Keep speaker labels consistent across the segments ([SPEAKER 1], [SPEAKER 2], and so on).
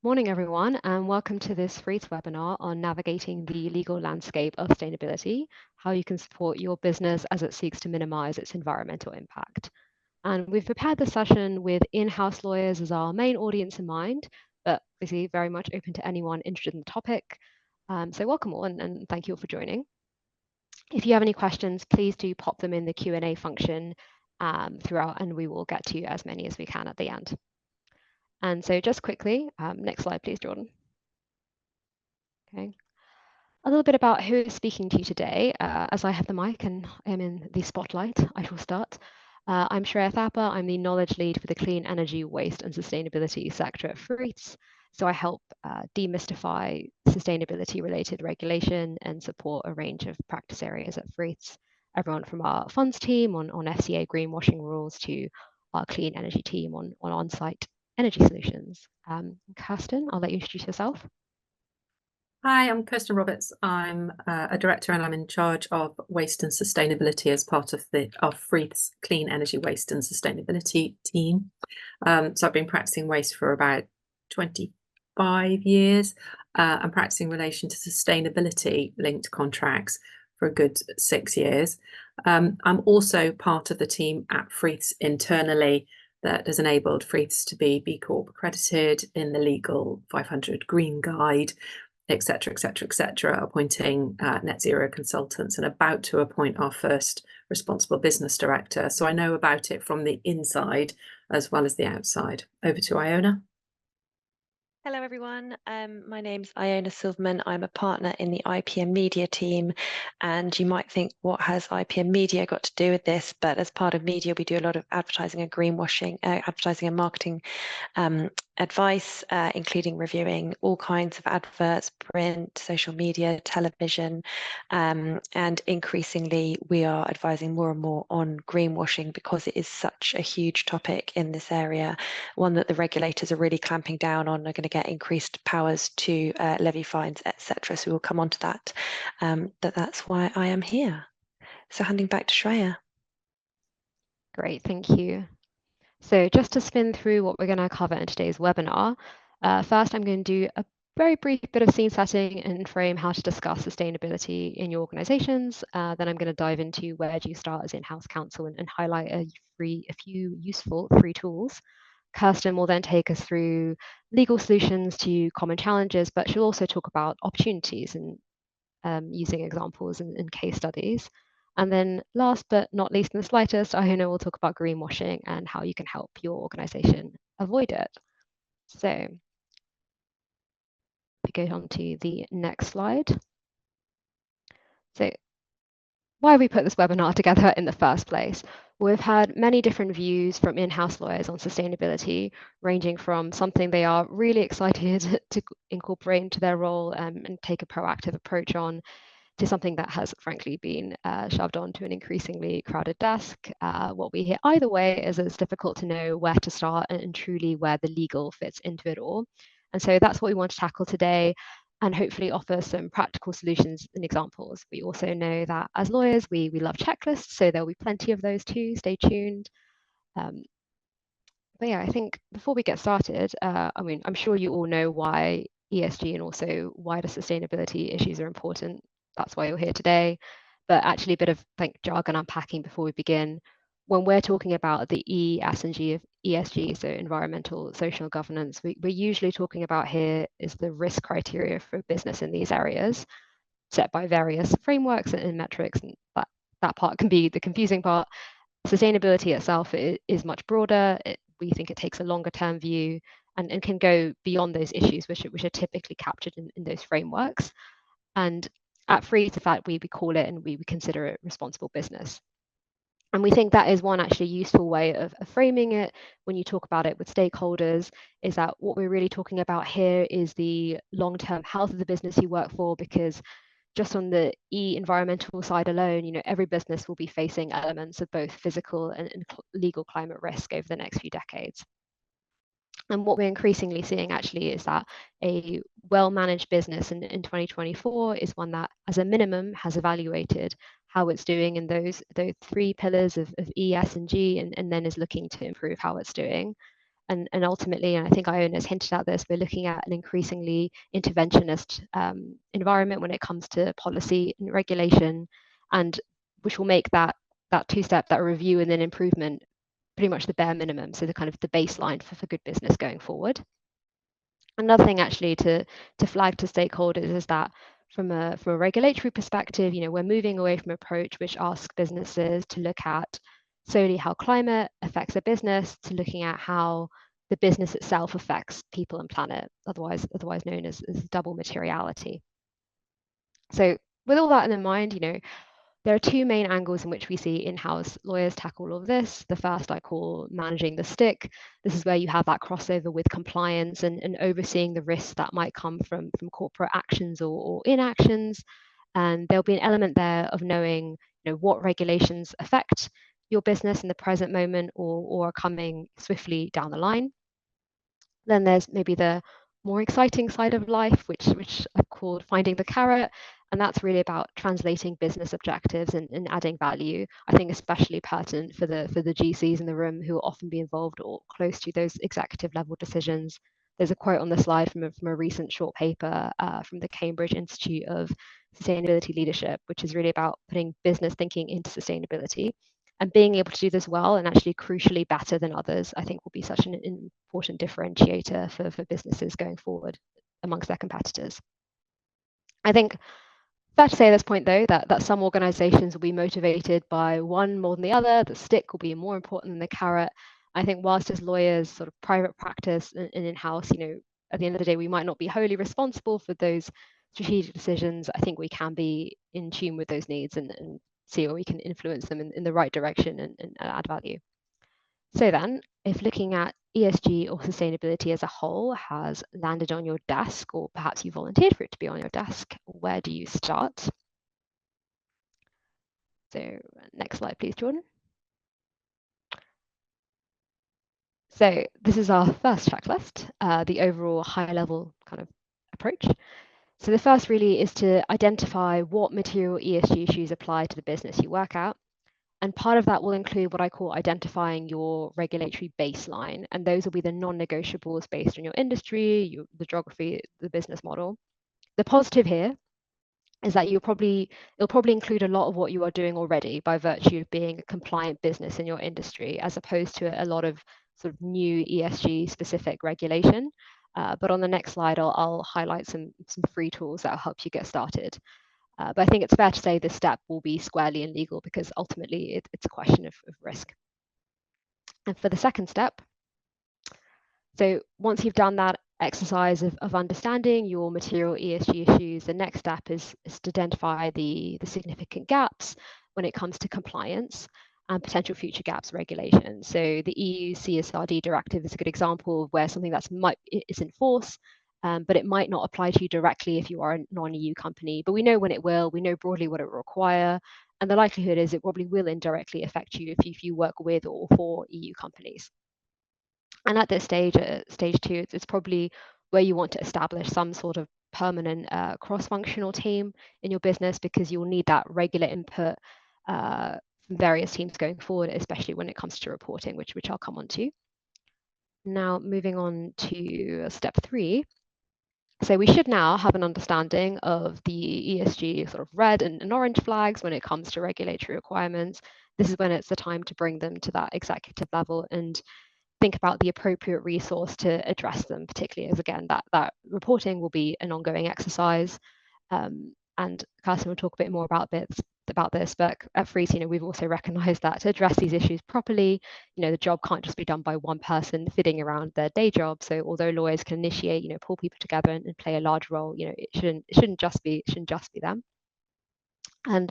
[SPEAKER 1] Morning, everyone, and welcome to this Freeds webinar on navigating the legal landscape of sustainability, how you can support your business as it seeks to minimize its environmental impact. And we've prepared the session with in-house lawyers as our main audience in mind, but obviously very much open to anyone interested in the topic. So welcome all, and thank you all for joining. If you have any questions, please do pop them in the Q&A function throughout, and we will get to as many as we can at the end. And so just quickly, next slide, please, Jordan. Okay. A little bit about who is speaking to you today. As I have the mic and am in the spotlight, I shall start. I'm Shreya Thapa. I'm the knowledge lead for the clean energy, waste and sustainability sector at Freeds. So I help demystify sustainability related regulation and support a range of practice areas at Freeds. Everyone from our funds team on FCA greenwashing rules to our clean energy team on on-site energy solutions. Kirsten, I'll let you introduce yourself.
[SPEAKER 2] Hi, I'm Kirsten Roberts. I'm a director and I'm in charge of waste and sustainability as part of Freeds Clean Energy Waste and Sustainability team. So I've been practicing waste for about 25 years and practicing in relation to sustainability linked contracts for a good 6 years. I'm also part of the team at Freeds internally that has enabled Freeds to be B Corp accredited in the Legal 500 Green Guide, etc., etc., etc., appointing net zero consultants and about to appoint our first responsible business director. So I know about it from the inside as well as the outside. Over to Iona.
[SPEAKER 3] Hello, everyone. My name's Iona Silverman. I'm a partner in the IP and media team. And you might think, what has IP and media got to do with this? But as part of media, we do a lot of advertising and greenwashing, advertising and marketing advice, including reviewing all kinds of adverts, print, social media, television. And increasingly, we are advising more and more on greenwashing because it is such a huge topic in this area, one that the regulators are really clamping down on, are going to get increased powers to levy fines, etc. So we'll come on to that. That's why I am here. So handing back to Shreya.
[SPEAKER 1] Great, thank you. So just to spin through what we're going to cover in today's webinar, first I'm going to do a very brief bit of scene setting and frame how to discuss sustainability in your organizations. Then I'm going to dive into where do you start as in-house counsel and highlight a few useful free tools. Kirsten will then take us through legal solutions to common challenges, but she'll also talk about opportunities and using examples and case studies. And then last but not least in the slightest, Iona will talk about greenwashing and how you can help your organization avoid it. So we go on to the next slide. So why have we put this webinar together in the first place? We've had many different views from in-house lawyers on sustainability, ranging from something they are really excited to incorporate into their role and take a proactive approach on, to something that has frankly been shoved onto an increasingly crowded desk. What we hear either way is it's difficult to know where to start and truly where the legal fits into it all. And so that's what we want to tackle today and hopefully offer some practical solutions and examples. We also know that as lawyers, we love checklists, so there'll be plenty of those too. Stay tuned. But yeah, I think before we get started, I mean, I'm sure you all know why ESG and also wider sustainability issues are important. That's why you're here today. But actually a bit of jargon unpacking before we begin. When we're talking about the E, S, and G of ESG, so environmental, social governance, we're usually talking about here is the risk criteria for business in these areas set by various frameworks and metrics. And that part can be the confusing part. Sustainability itself is much broader. We think it takes a longer term view and can go beyond those issues which are typically captured in those frameworks. And at Freeds, in fact, we call it and we consider it responsible business. And we think that is one actually useful way of framing it when you talk about it with stakeholders, is that what we're really talking about here is the long-term health of the business you work for, because just on the environmental side alone, every business will be facing elements of both physical and legal climate risk over the next few decades. And what we're increasingly seeing actually is that a well-managed business in 2024 is one that, as a minimum, has evaluated how it's doing in those 3 pillars of E, S, and G, and then is looking to improve how it's doing. And ultimately, and I think Iona's hinted at this, we're looking at an increasingly interventionist environment when it comes to policy and regulation, and which will make that two-step, that review and then improvement, pretty much the bare minimum. So the kind of the baseline for good business going forward. Another thing actually to flag to stakeholders is that from a regulatory perspective, we're moving away from an approach which asks businesses to look at solely how climate affects their business, to looking at how the business itself affects people and planet, otherwise known as double materiality. So with all that in mind, there are two main angles in which we see in-house lawyers tackle all of this. The first I call managing the stick. This is where you have that crossover with compliance and overseeing the risks that might come from corporate actions or inactions. And there'll be an element there of knowing what regulations affect your business in the present moment or are coming swiftly down the line. Then there's maybe the more exciting side of life, which I've called finding the carrot. And that's really about translating business objectives and adding value. I think especially pertinent for the GCs in the room who will often be involved or close to those executive level decisions. There's a quote on the slide from a recent short paper from the Cambridge Institute of Sustainability Leadership, which is really about putting business thinking into sustainability. And being able to do this well and actually crucially better than others, I think will be such an important differentiator for businesses going forward amongst their competitors. I think fair to say at this point, though, that some organizations will be motivated by one more than the other. The stick will be more important than the carrot. I think whilst as lawyers, sort of private practice and in-house, at the end of the day, we might not be wholly responsible for those strategic decisions. I think we can be in tune with those needs and see where we can influence them in the right direction and add value. So then, if looking at ESG or sustainability as a whole has landed on your desk, or perhaps you volunteered for it to be on your desk, where do you start? So next slide, please, Jordan. So this is our first checklist, the overall high-level kind of approach. So the first really is to identify what material ESG issues apply to the business you work at. And part of that will include what I call identifying your regulatory baseline. And those will be the non-negotiables based on your industry, the geography, the business model. The positive here is that it'll probably include a lot of what you are doing already by virtue of being a compliant business in your industry, as opposed to a lot of sort of new ESG specific regulation. But on the next slide, I'll highlight some free tools that will help you get started. But I think it's fair to say this step will be squarely illegal because ultimately it's a question of risk. And for the second step, so once you've done that exercise of understanding your material ESG issues, the next step is to identify the significant gaps when it comes to compliance and potential future gaps regulation. So the EU CSRD directive is a good example of where something is in force, but it might not apply to you directly if you are a non-EU company. But we know when it will, we know broadly what it will require, and the likelihood is it probably will indirectly affect you if you work with or for EU companies. And at this stage, stage two, it's probably where you want to establish some sort of permanent cross-functional team in your business, because you'll need that regular input from various teams going forward, especially when it comes to reporting, which I'll come on to. Now, moving on to step 3. So we should now have an understanding of the ESG sort of red and orange flags when it comes to regulatory requirements. This is when it's the time to bring them to that executive level and think about the appropriate resource to address them, particularly as, again, that reporting will be an ongoing exercise. And Kirsten will talk a bit more about this, but at Freeze, we've also recognized that to address these issues properly, the job can't just be done by one person fitting around their day job. So although lawyers can initiate, pull people together and play a large role, it shouldn't just be them. And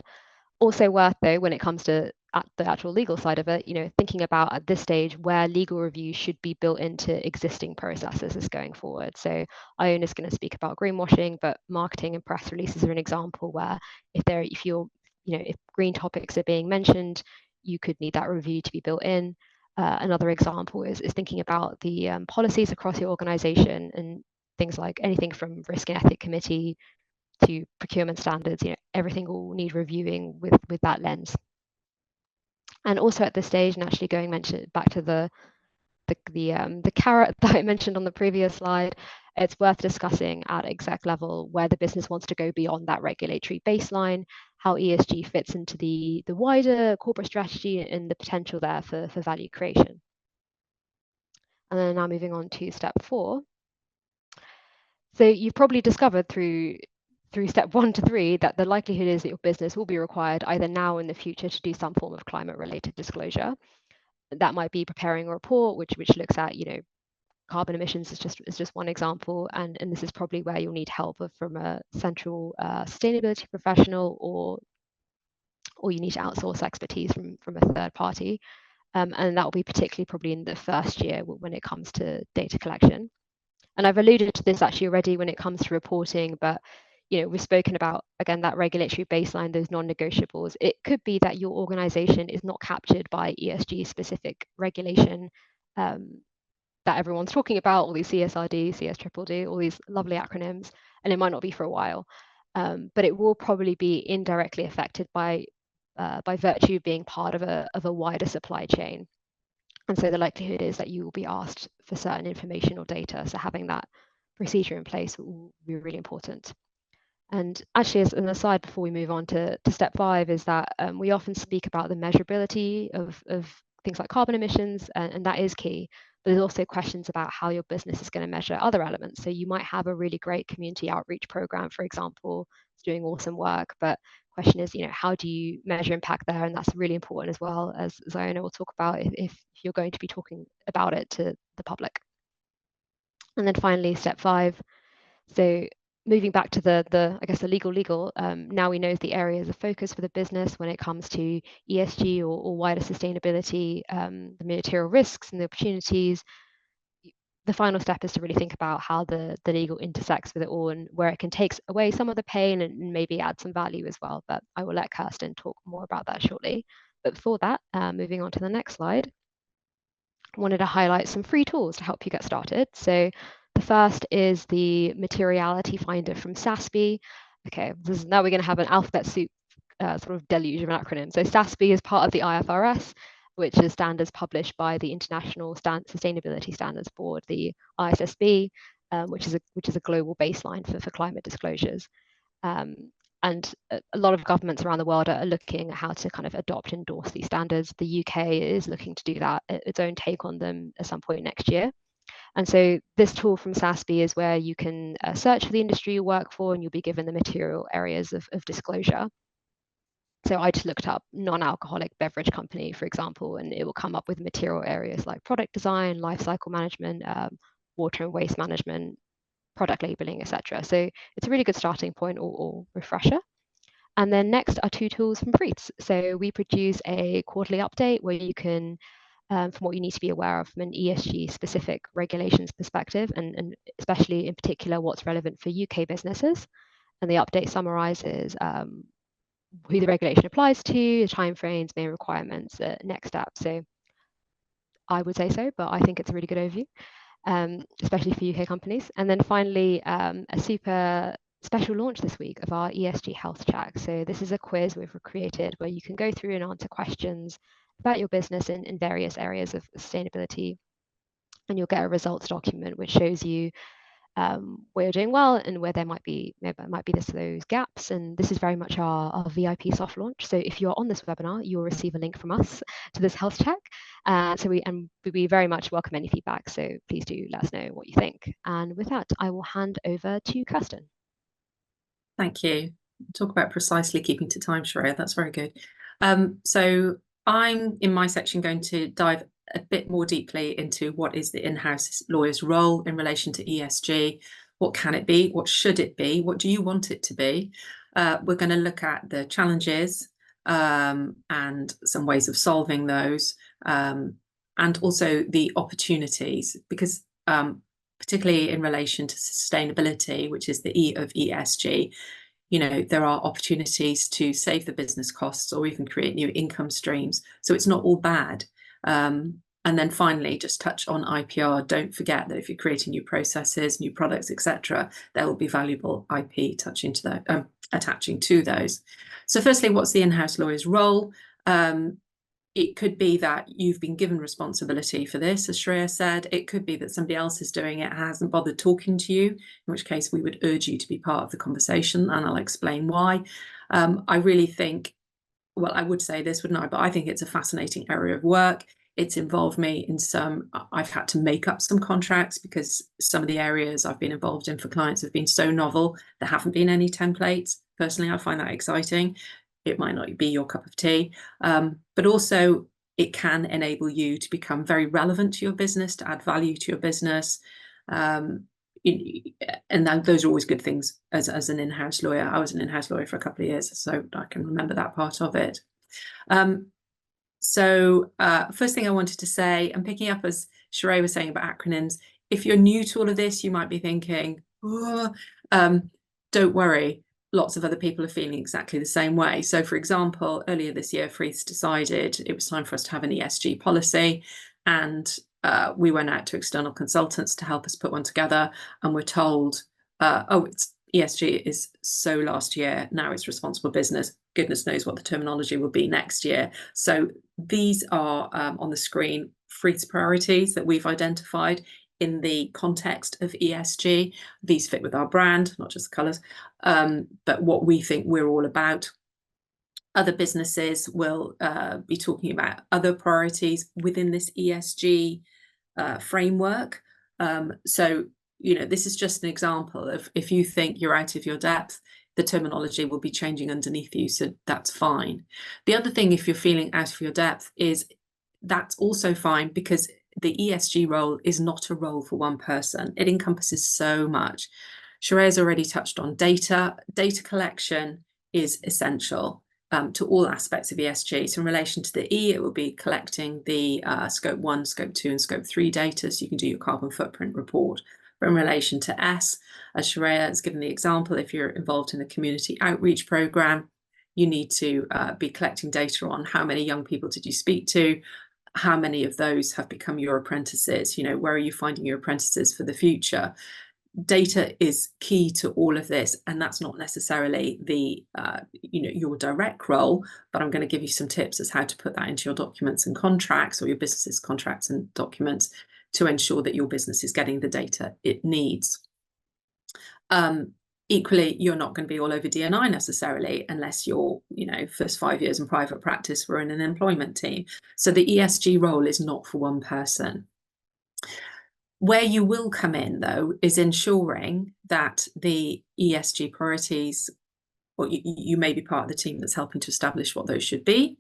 [SPEAKER 1] also worth, though, when it comes to the actual legal side of it, thinking about at this stage where legal review should be built into existing processes as going forward. So Iona's going to speak about greenwashing, but marketing and press releases are an example where if green topics are being mentioned, you could need that review to be built in. Another example is thinking about the policies across your organization and things like anything from risk and ethics committee to procurement standards, everything will need reviewing with that lens. And also at this stage, and actually back to the the carrot that I mentioned on the previous slide, it's worth discussing at exec level where the business wants to go beyond that regulatory baseline, how ESG fits into the wider corporate strategy and the potential there for value creation. And then now moving on to step 4. So you've probably discovered through step 1 to 3 that the likelihood is that your business will be required either now or in the future to do some form of climate related disclosure. That might be preparing a report which looks at, carbon emissions is just one example, and this is probably where you'll need help from a central sustainability professional, or you need to outsource expertise from a third party, and that will be particularly probably in the first year when it comes to data collection. And I've alluded to this actually already when it comes to reporting, but we've spoken about, again, that regulatory baseline, those non-negotiables. It could be that your organization is not captured by ESG specific regulation that everyone's talking about, all these CSRD, CSDDD, all these lovely acronyms, and it might not be for a while. But it will probably be indirectly affected by virtue of being part of a wider supply chain. And so the likelihood is that you will be asked for certain information or data. So having that procedure in place will be really important. And actually, as an aside before we move on to step 5, is that we often speak about the measurability of things like carbon emissions, and that is key. But there's also questions about how your business is going to measure other elements. So you might have a really great community outreach program, for example, it's doing awesome work, but question is, how do you measure impact there? And that's really important as well, as Iona will talk about if you're going to be talking about it to the public. And then finally, step 5. So moving back to the I guess the legal, now we know the areas of focus for the business when it comes to ESG or wider sustainability, the material risks and the opportunities. The final step is to really think about how the legal intersects with it all and where it can take away some of the pain and maybe add some value as well. But I will let Kirsten talk more about that shortly. But before that, moving on to the next slide, I wanted to highlight some free tools to help you get started. So the first is the materiality finder from SASB. Okay, now we're going to have an alphabet soup sort of deluge of an acronym. So SASB is part of the IFRS, which is standards published by the International Sustainability Standards Board, the ISSB, which is a global baseline for climate disclosures. And a lot of governments around the world are looking at how to kind of adopt and endorse these standards. The UK is looking to do that, its own take on them at some point next year. And so this tool from SASB is where you can search for the industry you work for, and you'll be given the material areas of disclosure. So I just looked up non-alcoholic beverage company, for example, and it will come up with material areas like product design, life cycle management, water and waste management, product labeling, etc. So it's a really good starting point or refresher. And then next are 2 tools from Freeths. So we produce a quarterly update where you can, from what you need to be aware of from an ESG specific regulations perspective, and especially in particular what's relevant for UK businesses. And the update summarizes who the regulation applies to, the timeframes, main requirements, next steps. So I would say so, but I think it's a really good overview, especially for UK companies. And then finally, a super special launch this week of our ESG health check. So this is a quiz we've created where you can go through and answer questions about your business in various areas of sustainability. And you'll get a results document which shows you where you're doing well and where there might be those gaps. And this is very much our VIP soft launch. So if you're on this webinar, you'll receive a link from us to this health check. So we very much welcome any feedback. So please do let us know what you think. And with that, I will hand over to Kirsten.
[SPEAKER 2] Thank you. Talk about precisely keeping to time, Shreya. That's very good. So I'm in my section going to dive a bit more deeply into what is the in-house lawyer's role in relation to ESG. What can it be? What should it be? What do you want it to be? We're going to look at the challenges and some ways of solving those, and also the opportunities, because particularly in relation to sustainability, which is the E of ESG, there are opportunities to save the business costs or even create new income streams. So it's not all bad. And then finally, just touch on IPR. Don't forget that if you're creating new processes, new products, etc., there will be valuable IP attaching to those. So firstly, what's the in-house lawyer's role? it could be that you've been given responsibility for this, as Shreya said. It could be that somebody else is doing it, hasn't bothered talking to you, in which case we would urge you to be part of the conversation, and I'll explain why. I really think, well, I would say this, wouldn't I? But I think it's a fascinating area of work. It's involved me in some, I've had to make up some contracts because some of the areas I've been involved in for clients have been so novel. There haven't been any templates. Personally, I find that exciting. It might not be your cup of tea, but also it can enable you to become very relevant to your business, to add value to your business. And those are always good things as an in-house lawyer. I was an in-house lawyer for a couple of years, so I can remember that part of it. First thing I wanted to say, and picking up as Shreya was saying about acronyms, if you're new to all of this, you might be thinking, oh, don't worry. Lots of other people are feeling exactly the same way. So, for example, earlier this year, Freeths decided it was time for us to have an ESG policy, and we went out to external consultants to help us put one together, and we're told, oh, ESG is so last year, now it's responsible business. Goodness knows what the terminology will be next year. So these are on the screen, Freeths priorities that we've identified in the context of ESG. These fit with our brand, not just the colours, but what we think we're all about. Other businesses will be talking about other priorities within this ESG framework. So, you know, this is just an example of, if you think you're out of your depth, the terminology will be changing underneath you, so that's fine. The other thing, if you're feeling out of your depth, is that's also fine, because the ESG role is not a role for one person. It encompasses so much. Shreya's already touched on data. Data collection is essential to all aspects of ESG. So in relation to the E, it will be collecting the Scope 1, Scope 2 and Scope 3 data, so you can do your carbon footprint report. But in relation to S, as Shreya has given the example, if you're involved in a community outreach programme, you need to be collecting data on how many young people did you speak to, how many of those have become your apprentices, you know, where are you finding your apprentices for the future? Data is key to all of this, and that's not necessarily the you know, your direct role, but I'm going to give you some tips as how to put that into your documents and contracts, or your business's contracts and documents, to ensure that your business is getting the data it needs. Equally, you're not going to be all over D&I necessarily, unless you're, you know, first 5 years in private practice, we're in an employment team. So the ESG role is not for one person. Where you will come in, though, is ensuring that the ESG priorities, or you may be part of the team that's helping to establish what those should be,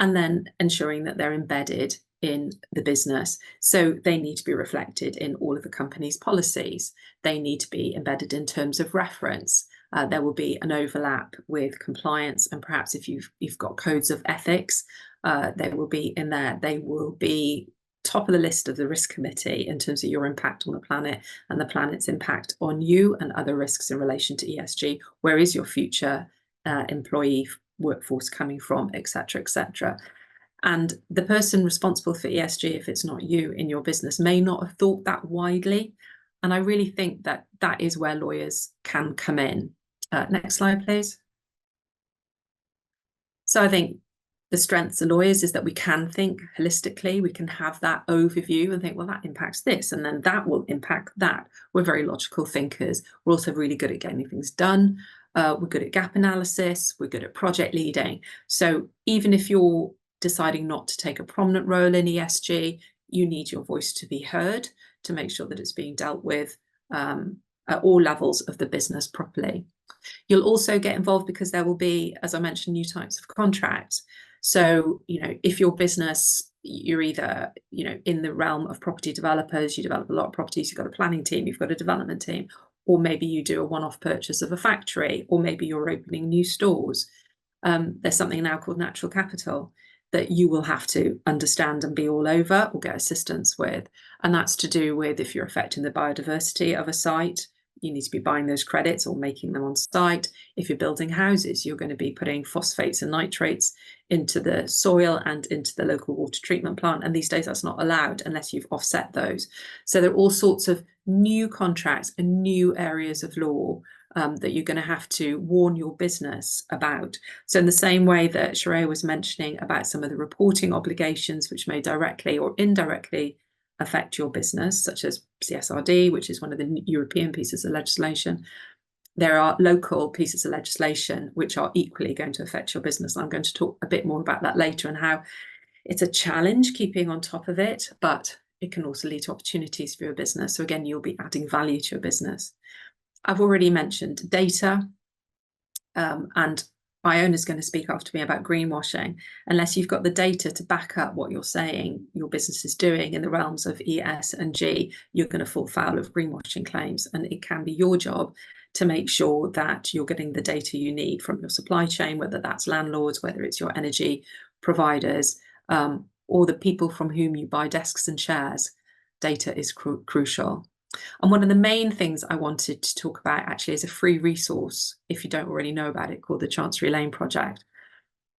[SPEAKER 2] and then ensuring that they're embedded in the business. So they need to be reflected in all of the company's policies. They need to be embedded in terms of reference. There will be an overlap with compliance, and perhaps if you've got codes of ethics, they will be in there. They will be top of the list of the risk committee in terms of your impact on the planet and the planet's impact on you, and other risks in relation to ESG. Where is your future employee workforce coming from, etc., etc. And the person responsible for ESG, if it's not you in your business, may not have thought that widely. And I really think that that is where lawyers can come in. Next slide, please. So I think the strengths of lawyers is that we can think holistically. We can have that overview and think, well, that impacts this, and then that will impact that. We're very logical thinkers. We're also really good at getting things done. We're good at gap analysis. We're good at project leading. So even if you're deciding not to take a prominent role in ESG, you need your voice to be heard to make sure that it's being dealt with at all levels of the business properly. You'll also get involved because there will be, as I mentioned, new types of contracts. So, you know, if your business, you're either, you know, in the realm of property developers, you develop a lot of properties, you've got a planning team, you've got a development team, or maybe you do a one-off purchase of a factory, or maybe you're opening new stores. There's something now called natural capital that you will have to understand and be all over or get assistance with. And that's to do with if you're affecting the biodiversity of a site, you need to be buying those credits or making them on site. If you're building houses, you're going to be putting phosphates and nitrates into the soil and into the local water treatment plant. And these days that's not allowed unless you've offset those. So there are all sorts of new contracts and new areas of law that you're going to have to warn your business about. So in the same way that Sharia was mentioning about some of the reporting obligations which may directly or indirectly affect your business, such as CSRD, which is one of the European pieces of legislation, there are local pieces of legislation which are equally going to affect your business. I'm going to talk a bit more about that later and how it's a challenge keeping on top of it, but it can also lead to opportunities for your business. So again, you'll be adding value to your business. I've already mentioned data, and Iona's going to speak after me about greenwashing. Unless you've got the data to back up what you're saying your business is doing in the realms of E, S and G, you're going to fall foul of greenwashing claims. And it can be your job to make sure that you're getting the data you need from your supply chain, whether that's landlords, whether it's your energy providers, or the people from whom you buy desks and chairs. Data is crucial. And one of the main things I wanted to talk about actually is a free resource, if you don't already know about it, called the Chancery Lane Project.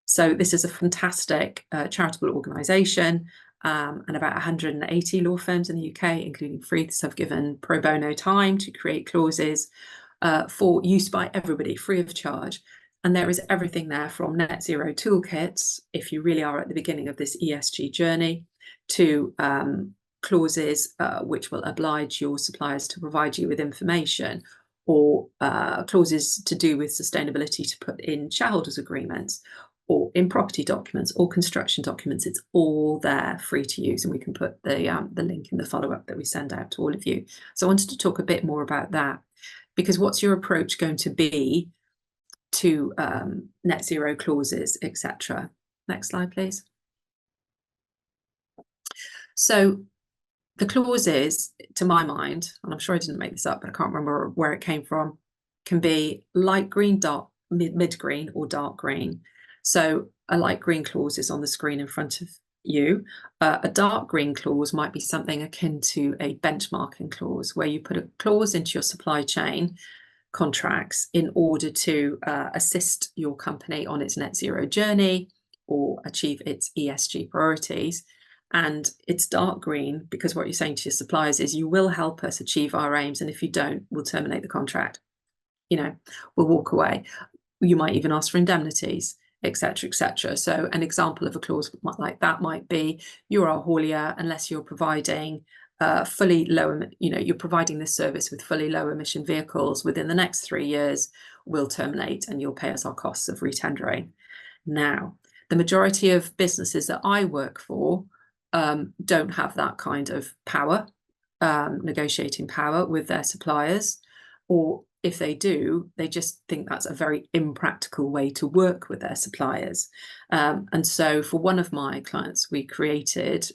[SPEAKER 2] So this is a fantastic charitable organisation, and about 180 law firms in the UK, including Freeths, have given pro bono time to create clauses for use by everybody, free of charge. And there is everything there from net zero toolkits, if you really are at the beginning of this ESG journey, to clauses which will oblige your suppliers to provide you with information, or clauses to do with sustainability to put in shareholders agreements or in property documents or construction documents. It's all there free to use, and we can put the link in the follow-up that we send out to all of you. So I wanted to talk a bit more about that, because what's your approach going to be to net zero clauses, etc. Next slide, please. So the clauses, to my mind, and I'm sure I didn't make this up, but I can't remember where it came from, can be light green, dark, mid-green or dark green. So a light green clause is on the screen in front of you. A dark green clause might be something akin to a benchmarking clause, where you put a clause into your supply chain contracts in order to assist your company on its net zero journey or achieve its ESG priorities. And it's dark green because what you're saying to your suppliers is, you will help us achieve our aims, and if you don't, we'll terminate the contract. You know, we'll walk away. You might even ask for indemnities, etc., etc. So an example of a clause like that might be, you're our haulier unless you're providing fully low, you're providing this service with fully low emission vehicles within the next 3 years, we'll terminate and you'll pay us our costs of retendering. Now, the majority of businesses that I work for don't have that kind of power, negotiating power with their suppliers, or if they do, they just think that's a very impractical way to work with their suppliers. And so for one of my clients, we created,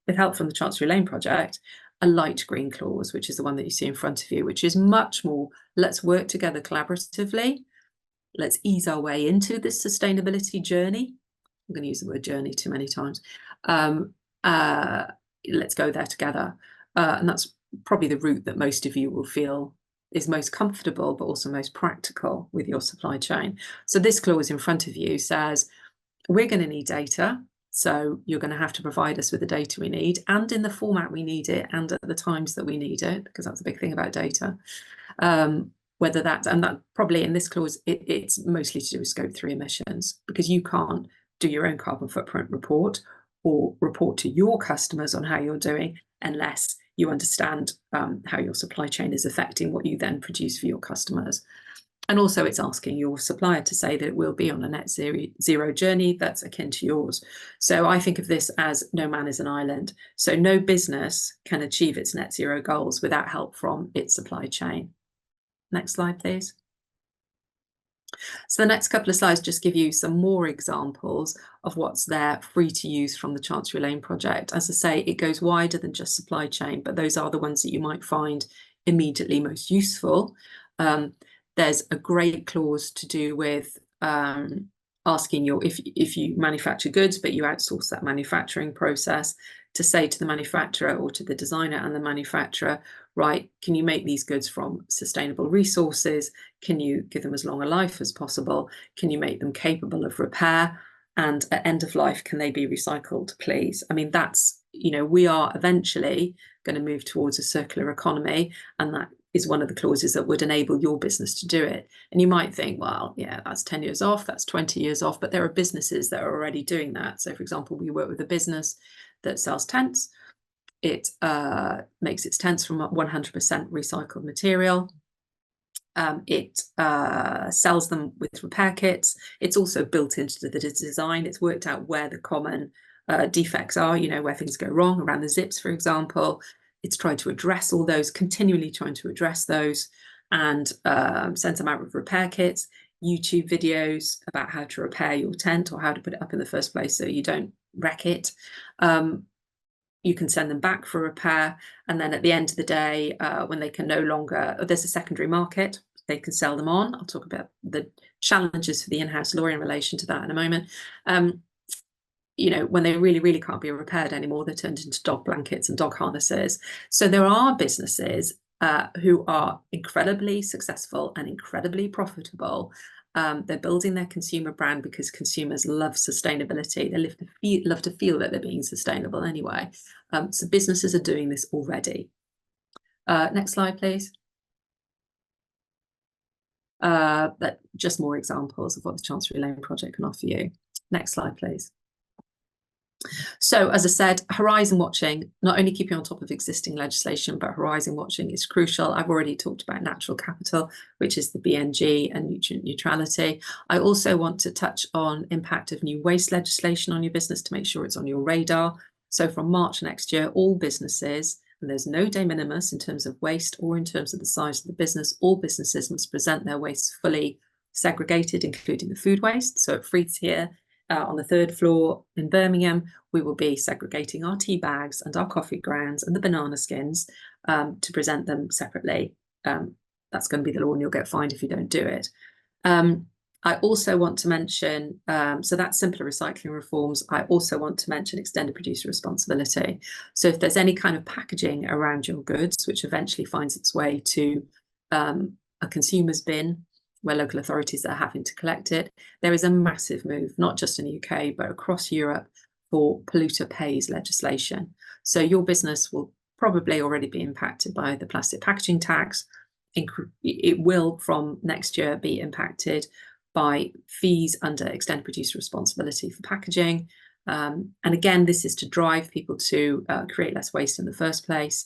[SPEAKER 2] with help from the Chancery Lane Project, a light green clause, which is the one that you see in front of you, which is much more, let's work together collaboratively. Let's ease our way into this sustainability journey. I'm going to use the word journey too many times. Let's go there together. And that's probably the route that most of you will feel is most comfortable, but also most practical with your supply chain. So this clause in front of you says, we're going to need data. So you're going to have to provide us with the data we need, and in the format we need it, and at the times that we need it, because that's a big thing about data. Whether that's, and that probably in this clause, it's mostly to do with Scope 3 emissions, because you can't do your own carbon footprint report or report to your customers on how you're doing unless you understand how your supply chain is affecting what you then produce for your customers. And also it's asking your supplier to say that it will be on a net zero journey that's akin to yours. So I think of this as no man is an island. So no business can achieve its net zero goals without help from its supply chain. Next slide, please. So the next couple of slides just give you some more examples of what's there free to use from the Chancery Lane Project. As I say, it goes wider than just supply chain, but those are the ones that you might find immediately most useful. There's a great clause to do with asking if you manufacture goods, but you outsource that manufacturing process, to say to the manufacturer or to the designer and the manufacturer, right, can you make these goods from sustainable resources? Can you give them as long a life as possible? Can you make them capable of repair? And at end of life, can they be recycled, please? I mean, that's, you know, we are eventually going to move towards a circular economy, and that is one of the clauses that would enable your business to do it. And you might think, well, yeah, that's 10 years off, that's 20 years off, but there are businesses that are already doing that. So for example, we work with a business that sells tents. It makes its tents from 100% recycled material. It sells them with repair kits. It's also built into the design. It's worked out where the common defects are, you know, where things go wrong, around the zips, for example. It's trying to address all those, continually trying to address those, and sends them out with repair kits, YouTube videos about how to repair your tent or how to put it up in the first place so you don't wreck it. You can send them back for repair, and then at the end of the day, when they can no longer, there's a secondary market, they can sell them on. I'll talk about the challenges for the in-house lawyer in relation to that in a moment. You know, when they really, really can't be repaired anymore, they're turned into dog blankets and dog harnesses. So there are businesses who are incredibly successful and incredibly profitable. They're building their consumer brand because consumers love sustainability. They love to feel that they're being sustainable anyway. So businesses are doing this already. Next slide, please. But just more examples of what the Chancery Lane project can offer you. Next slide, please. So, as I said, horizon watching, not only keeping on top of existing legislation, but horizon watching is crucial. I've already talked about natural capital, which is the BNG, and nutrient neutrality. I also want to touch on impact of new waste legislation on your business to make sure it's on your radar. So from March next year, all businesses, and there's no de minimis in terms of waste or in terms of the size of the business, all businesses must present their waste fully segregated, including the food waste. So at Freeth's here, on the 3rd floor in Birmingham, we will be segregating our tea bags and our coffee grounds and the banana skins to present them separately. That's going to be the law, and you'll get fined if you don't do it. I also want to mention, so that's simpler recycling reforms. I also want to mention extended producer responsibility. So if there's any kind of packaging around your goods, which eventually finds its way to a consumer's bin, where local authorities are having to collect it, there is a massive move, not just in the UK, but across Europe, for polluter pays legislation. So your business will probably already be impacted by the plastic packaging tax. It will from next year be impacted by fees under extended producer responsibility for packaging. And again, this is to drive people to create less waste in the first place,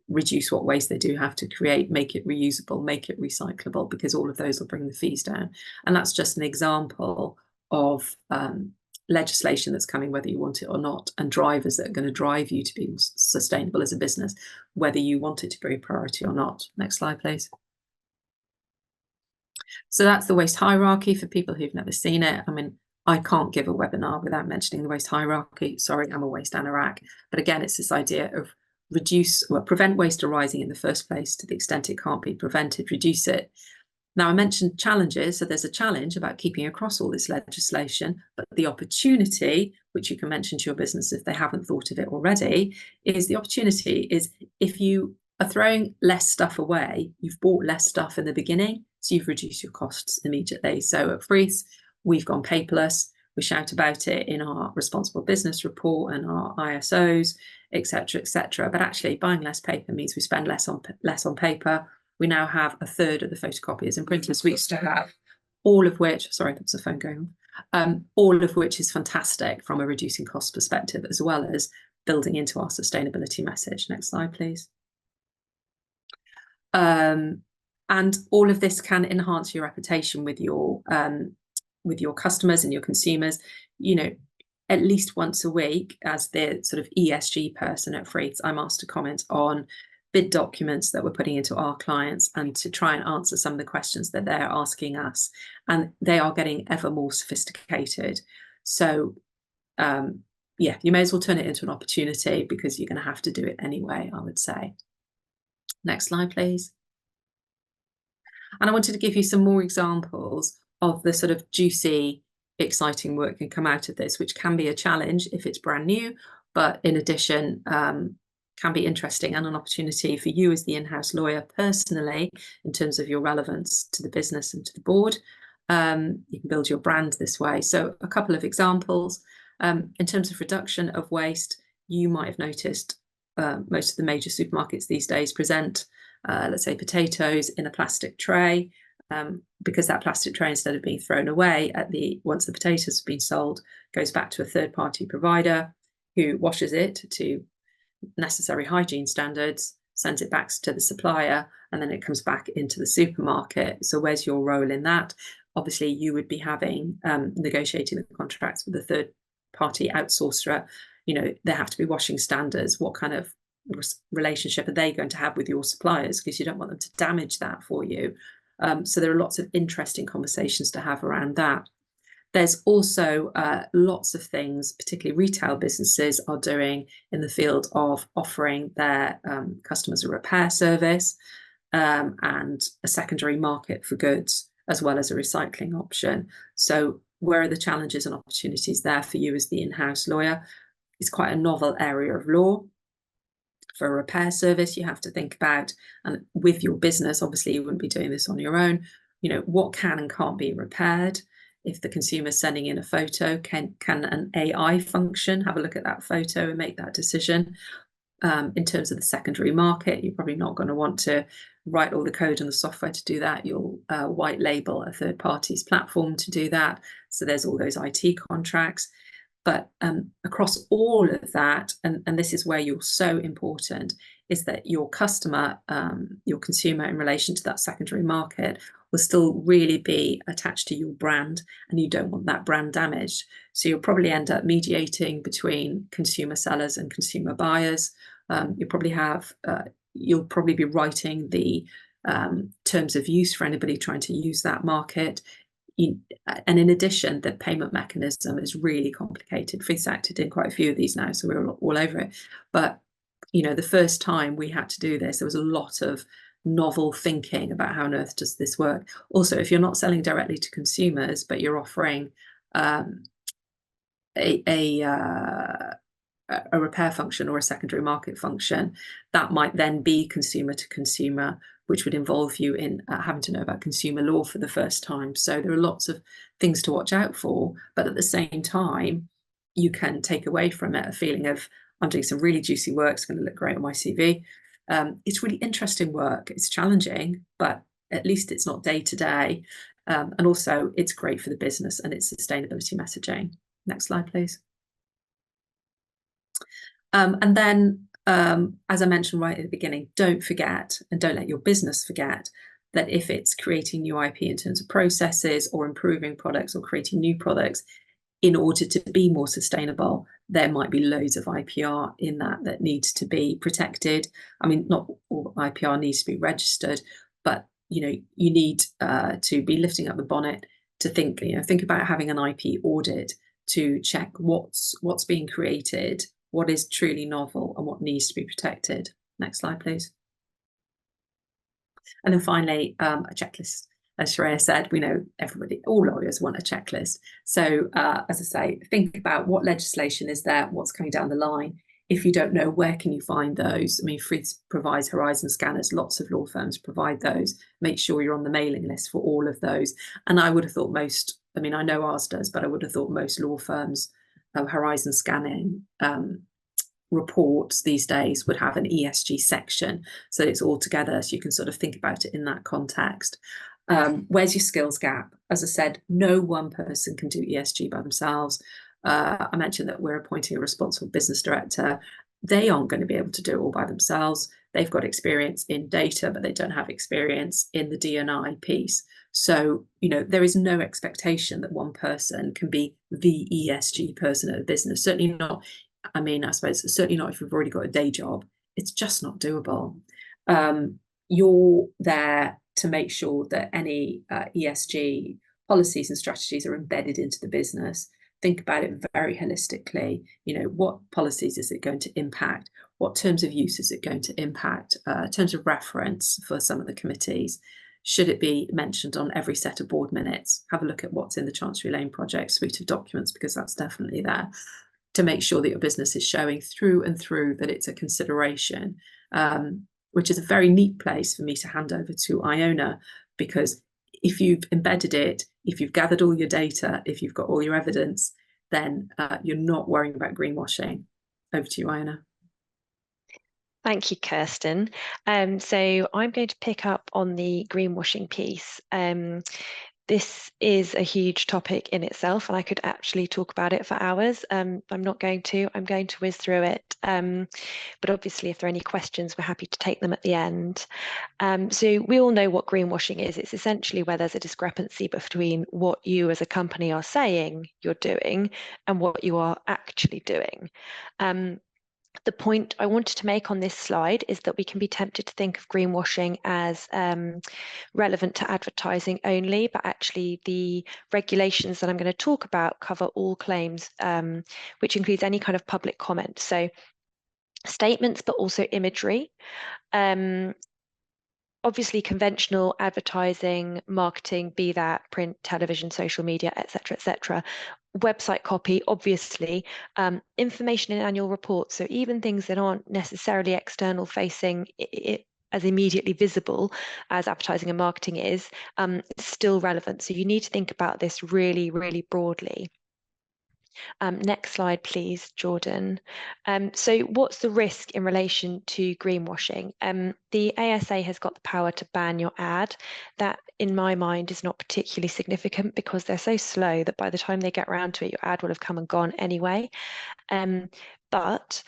[SPEAKER 2] reduce what waste they do have to create, make it reusable, make it recyclable, because all of those will bring the fees down. And that's just an example of legislation that's coming, whether you want it or not, and drivers that are going to drive you to be sustainable as a business, whether you want it to be a priority or not. Next slide, please. So that's the waste hierarchy for people who've never seen it. I mean, I can't give a webinar without mentioning the waste hierarchy. Sorry, I'm a waste anorak. But again, it's this idea of prevent waste arising in the first place to the extent it can't be prevented, reduce it. Now, I mentioned challenges, so there's a challenge about keeping across all this legislation, but the opportunity, which you can mention to your business if they haven't thought of it already, is the opportunity is if you are throwing less stuff away, you've bought less stuff in the beginning, so you've reduced your costs immediately. So at Freeth's, we've gone paperless. We shout about it in our responsible business report and our ISOs, etc., etc. But actually, buying less paper means we spend less on paper. We now have a third of the photocopiers and printers we used to have, all of which, sorry, that's a phone going on, all of which is fantastic from a reducing cost perspective, as well as building into our sustainability message. Next slide, please. And all of this can enhance your reputation with your customers and your consumers. You know, at least once a week, as the sort of ESG person at Freeth's, I'm asked to comment on bid documents that we're putting into our clients and to try and answer some of the questions that they're asking us. And they are getting ever more sophisticated. So yeah, you may as well turn it into an opportunity, because you're going to have to do it anyway, I would say. Next slide, please. And I wanted to give you some more examples of the sort of juicy, exciting work that can come out of this, which can be a challenge if it's brand new, but in addition, can be interesting and an opportunity for you as the in-house lawyer personally, in terms of your relevance to the business and to the board. You can build your brand this way. So a couple of examples. In terms of reduction of waste, you might have noticed most of the major supermarkets these days present, let's say, potatoes in a plastic tray, because that plastic tray, instead of being thrown away once the potatoes have been sold, goes back to a third-party provider who washes it to necessary hygiene standards, sends it back to the supplier, and then it comes back into the supermarket. So where's your role in that? Obviously, you would be having negotiating the contracts with the third-party outsourcer. You know, there have to be washing standards. What kind of relationship are they going to have with your suppliers? Because you don't want them to damage that for you. So there are lots of interesting conversations to have around that. There's also lots of things, particularly retail businesses are doing in the field of offering their customers a repair service and a secondary market for goods, as well as a recycling option. So where are the challenges and opportunities there for you as the in-house lawyer? It's quite a novel area of law. For a repair service, you have to think about, and with your business, obviously you wouldn't be doing this on your own, you know, what can and can't be repaired. If the consumer's sending in a photo, can an AI function have a look at that photo and make that decision? In terms of the secondary market, you're probably not going to want to write all the code and the software to do that. You'll white label a third party's platform to do that. So there's all those IT contracts. But across all of that, and this is where you're so important, is that your customer, your consumer in relation to that secondary market will still really be attached to your brand, and you don't want that brand damaged. So you'll probably end up mediating between consumer sellers and consumer buyers. You'll probably be writing the terms of use for anybody trying to use that market. And in addition, the payment mechanism is really complicated. Frith's acted in quite a few of these now, so we're all over it. But you know, the first time we had to do this, there was a lot of novel thinking about how on earth does this work. Also, if you're not selling directly to consumers, but you're offering a repair function or a secondary market function, that might then be consumer to consumer, which would involve you in having to know about consumer law for the first time. So there are lots of things to watch out for, but at the same time, you can take away from it a feeling of, I'm doing some really juicy work, it's going to look great on my CV. It's really interesting work. It's challenging, but at least it's not day to day. And also it's great for the business and its sustainability messaging. Next slide, please. And then, as I mentioned right at the beginning, don't forget, and don't let your business forget, that if it's creating new IP in terms of processes or improving products or creating new products in order to be more sustainable, there might be loads of IPR in that needs to be protected. I mean, not all IPR needs to be registered, but you know, you need to be lifting up the bonnet to think about having an IP audit to check what's being created, what is truly novel, and what needs to be protected. Next slide, please. And then finally, a checklist. As Shreya said, we know all lawyers want a checklist. So as I say, think about what legislation is there, what's coming down the line. If you don't know, where can you find those? I mean, Frith provides Horizon scanners, lots of law firms provide those. Make sure you're on the mailing list for all of those. And I would have thought most, I mean, I know ours does, but I would have thought most law firms, Horizon scanning reports these days would have an ESG section. So it's all together, so you can sort of think about it in that context. Where's your skills gap? As I said, no one person can do ESG by themselves. I mentioned that we're appointing a responsible business director. They aren't going to be able to do it all by themselves. They've got experience in data, but they don't have experience in the D&I piece. So, you know, there is no expectation that one person can be the ESG person at a business. Certainly not, I mean, I suppose certainly not if you've already got a day job. It's just not doable. You're there to make sure that any ESG policies and strategies are embedded into the business. Think about it very holistically. You know, what policies is it going to impact? What terms of use is it going to impact? Terms of reference for some of the committees. Should it be mentioned on every set of board minutes? Have a look at what's in the Chancery Lane Project suite of documents, because that's definitely there. to make sure that your business is showing through and through that it's a consideration, which is a very neat place for me to hand over to Iona, because if you've embedded it, if you've gathered all your data, if you've got all your evidence, then you're not worrying about greenwashing. Over to you, Iona.
[SPEAKER 3] Thank you, Kirsten. So I'm going to pick up on the greenwashing piece. This is a huge topic in itself, and I could actually talk about it for hours. I'm not going to. I'm going to whiz through it. But obviously, if there are any questions, we're happy to take them at the end. So we all know what greenwashing is. It's essentially where there's a discrepancy between what you as a company are saying you're doing and what you are actually doing. The point I wanted to make on this slide is that we can be tempted to think of greenwashing as relevant to advertising only, but actually the regulations that I'm going to talk about cover all claims, which includes any kind of public comment. So statements, but also imagery. Obviously, conventional advertising, marketing, be that print, television, social media, etc., website copy, obviously, information in annual reports. So even things that aren't necessarily external facing, as immediately visible as advertising and marketing is, still relevant. So you need to think about this really, really broadly. Next slide, please, Jordan. So what's the risk in relation to greenwashing? The ASA has got the power to ban your ad. That, in my mind, is not particularly significant because they're so slow that by the time they get around to it, your ad will have come and gone anyway. But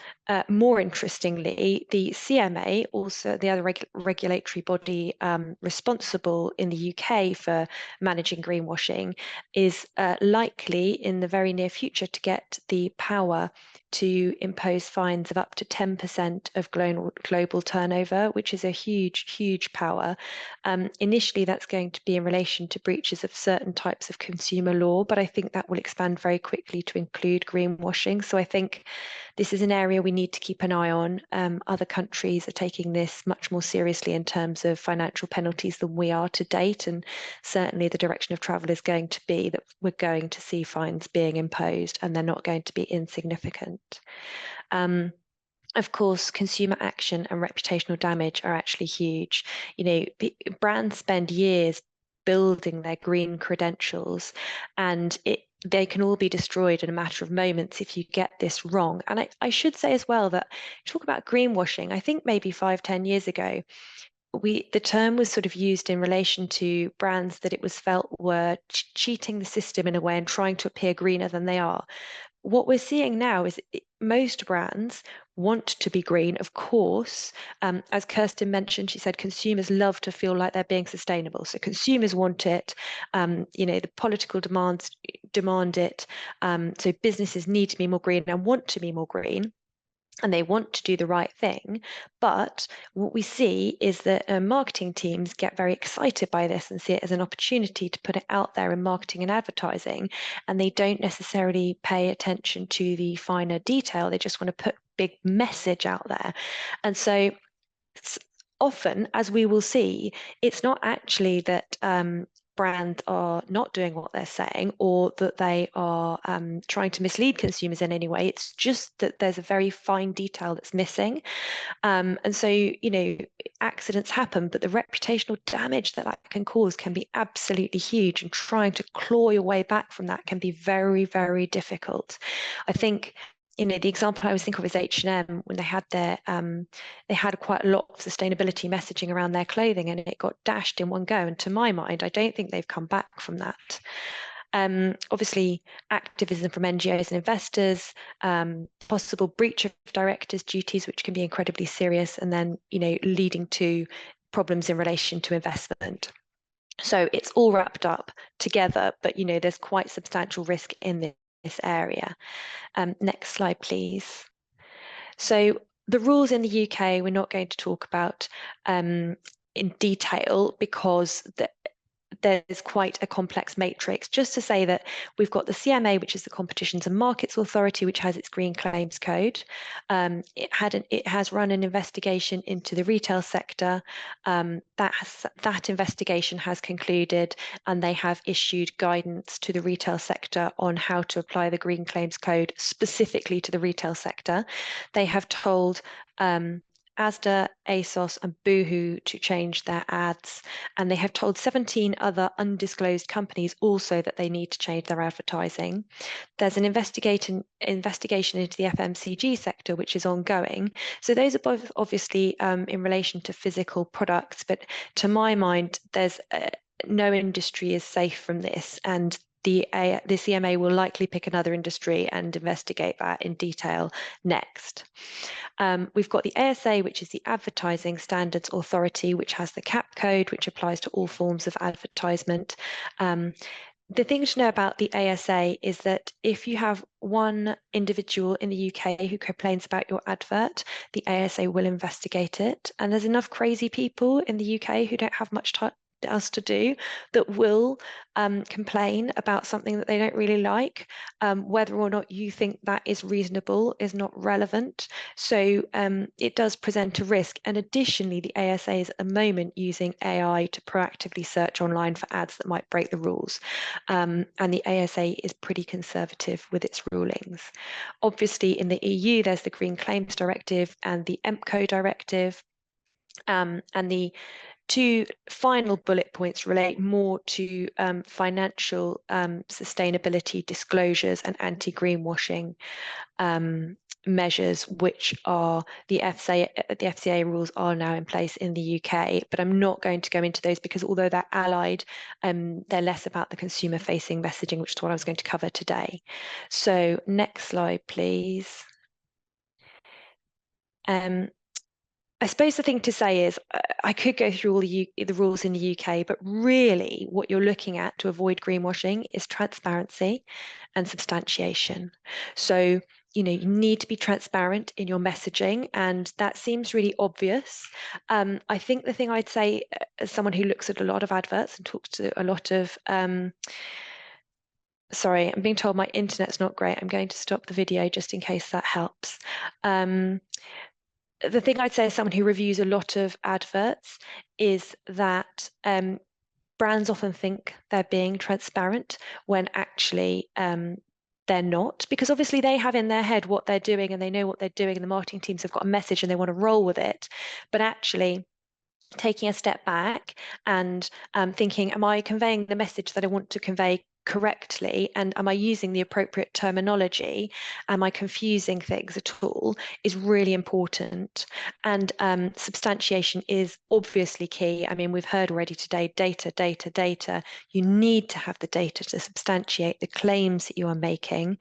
[SPEAKER 3] more interestingly, the CMA, also the other regulatory body responsible in the UK for managing greenwashing, is likely in the very near future to get the power to impose fines of up to 10% of global turnover, which is a huge, huge power. Initially, that's going to be in relation to breaches of certain types of consumer law, but I think that will expand very quickly to include greenwashing. So I think this is an area we need to keep an eye on. Other countries are taking this much more seriously in terms of financial penalties than we are to date, and certainly the direction of travel is going to be that we're going to see fines being imposed, and they're not going to be insignificant. Of course, consumer action and reputational damage are actually huge. You know, brands spend years building their green credentials, and they can all be destroyed in a matter of moments if you get this wrong. And I should say as well that talk about greenwashing, I think maybe 5-10 years ago, the term was sort of used in relation to brands that it was felt were cheating the system in a way and trying to appear greener than they are. What we're seeing now is most brands want to be green, of course. As Kirsten mentioned, she said consumers love to feel like they're being sustainable. So consumers want it. You know, the political demands demand it. So businesses need to be more green and want to be more green, and they want to do the right thing. But what we see is that marketing teams get very excited by this and see it as an opportunity to put it out there in marketing and advertising, and they don't necessarily pay attention to the finer detail. They just want to put big message out there. And so often, as we will see, it's not actually that brands are not doing what they're saying or that they are trying to mislead consumers in any way. It's just that there's a very fine detail that's missing. And so, you know, accidents happen, but the reputational damage that can cause can be absolutely huge, and trying to claw your way back from that can be very, very difficult. I think, you know, the example I always think of is H&M, when they had quite a lot of sustainability messaging around their clothing, and it got dashed in one go. And to my mind, I don't think they've come back from that. Obviously, activism from NGOs and investors, possible breach of directors' duties, which can be incredibly serious, and then, you know, leading to problems in relation to investment. So it's all wrapped up together, but, you know, there's quite substantial risk in this area. Next slide, please. So the rules in the UK we're not going to talk about in detail, because there's quite a complex matrix. Just to say that we've got the CMA, which is the Competitions and Markets Authority, which has its Green Claims Code. It has run an investigation into the retail sector. That investigation has concluded, and they have issued guidance to the retail sector on how to apply the Green Claims Code specifically to the retail sector. They have told Asda, ASOS and Boohoo to change their ads, and they have told 17 other undisclosed companies also that they need to change their advertising. There's an investigation into the FMCG sector which is ongoing. So those are both obviously in relation to physical products, but to my mind there's no industry is safe from this, and the CMA will likely pick another industry and investigate that in detail next. We've got the ASA, which is the Advertising Standards Authority, which has the CAP code, which applies to all forms of advertisement. The thing to know about the ASA is that if you have one individual in the UK who complains about your advert, the ASA will investigate it. And there's enough crazy people in the UK who don't have much else to do that will complain about something that they don't really like. Whether or not you think that is reasonable is not relevant. So it does present a risk. And additionally, the ASA is at the moment using AI to proactively search online for ads that might break the rules. And the ASA is pretty conservative with its rulings. Obviously, in the EU, there's the Green Claims Directive and the EMCO Directive. And the two final bullet points relate more to financial sustainability disclosures and anti-greenwashing measures, which are the FCA rules are now in place in the UK, but I'm not going to go into those because although they're allied, they're less about the consumer-facing messaging, which is what I was going to cover today. So next slide, please. I suppose the thing to say is I could go through all the rules in the UK, but really what you're looking at to avoid greenwashing is transparency and substantiation. So, you know, you need to be transparent in your messaging, and that seems really obvious. I think the thing I'd say as someone who looks at a lot of adverts and talks to a lot of sorry, I'm being told my internet's not great. I'm going to stop the video just in case that helps. The thing I'd say as someone who reviews a lot of adverts is that brands often think they're being transparent when actually they're not, because obviously they have in their head what they're doing and they know what they're doing, and the marketing teams have got a message and they want to roll with it. But actually, taking a step back and thinking, am I conveying the message that I want to convey correctly, and am I using the appropriate terminology? Am I confusing things at all? Is really important. And substantiation is obviously key. I mean, we've heard already today, data. You need to have the data to substantiate the claims that you are making.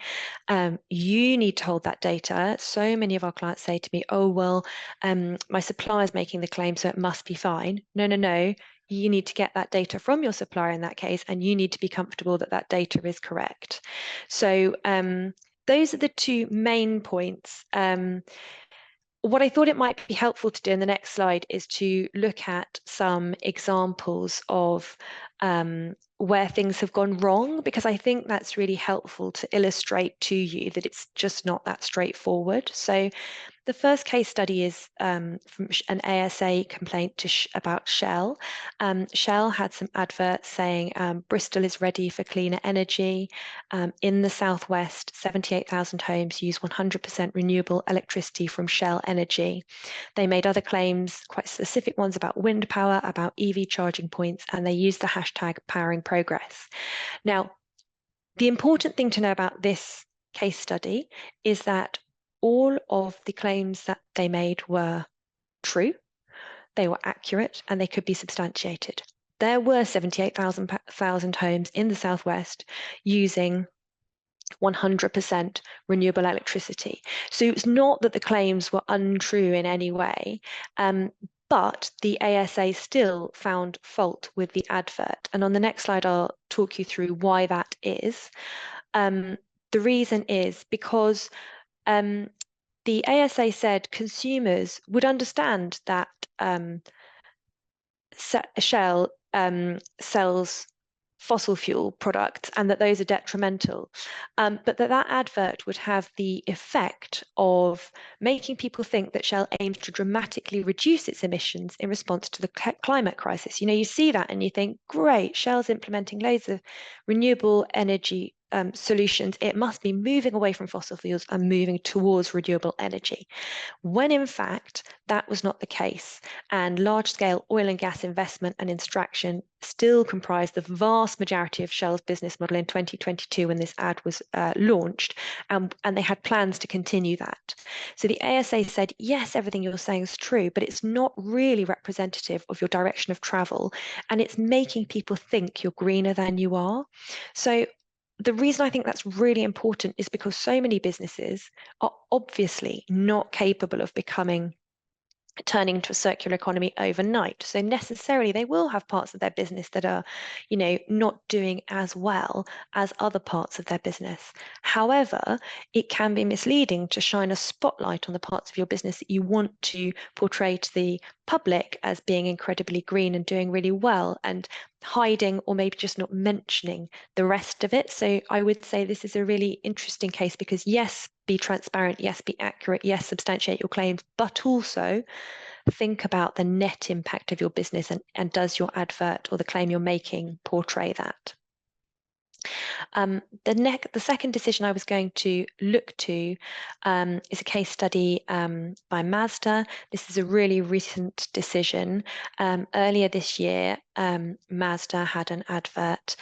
[SPEAKER 3] You need to hold that data. So many of our clients say to me, oh, well, my supplier's making the claim, so it must be fine. No. You need to get that data from your supplier in that case, and you need to be comfortable that that data is correct. So those are the two main points. What I thought it might be helpful to do in the next slide is to look at some examples of where things have gone wrong, because I think that's really helpful to illustrate to you that it's just not that straightforward. So the first case study is from an ASA complaint about Shell. Shell had some adverts saying Bristol is ready for cleaner energy. In the southwest, 78,000 homes use 100% renewable electricity from Shell Energy. They made other claims, quite specific ones about wind power, about EV charging points, and they used the hashtag powering progress. Now, the important thing to know about this case study is that all of the claims that they made were true, they were accurate, and they could be substantiated. There were 78,000 homes in the southwest using 100% renewable electricity. So it's not that the claims were untrue in any way, but the ASA still found fault with the advert. And on the next slide, I'll talk you through why that is. The reason is because the ASA said consumers would understand that Shell sells fossil fuel products and that those are detrimental, but that advert would have the effect of making people think that Shell aims to dramatically reduce its emissions in response to the climate crisis. You see that and you think, great, Shell's implementing loads of renewable energy solutions. It must be moving away from fossil fuels and moving towards renewable energy, when in fact that was not the case, and large-scale oil and gas investment and extraction still comprised the vast majority of Shell's business model in 2022 when this ad was launched, and they had plans to continue that. So the ASA said, yes, everything you're saying is true, but it's not really representative of your direction of travel, and it's making people think you're greener than you are. So the reason I think that's really important is because so many businesses are obviously not capable of turning into a circular economy overnight. So necessarily they will have parts of their business that are, not doing as well as other parts of their business. However, it can be misleading to shine a spotlight on the parts of your business that you want to portray to the public as being incredibly green and doing really well, and hiding or maybe just not mentioning the rest of it. So I would say this is a really interesting case because yes, be transparent, yes, be accurate, yes, substantiate your claims, but also think about the net impact of your business, and does your advert or the claim you're making portray that? The second decision I was going to look to is a case study by Mazda. This is a really recent decision. Earlier this year, Mazda had an advert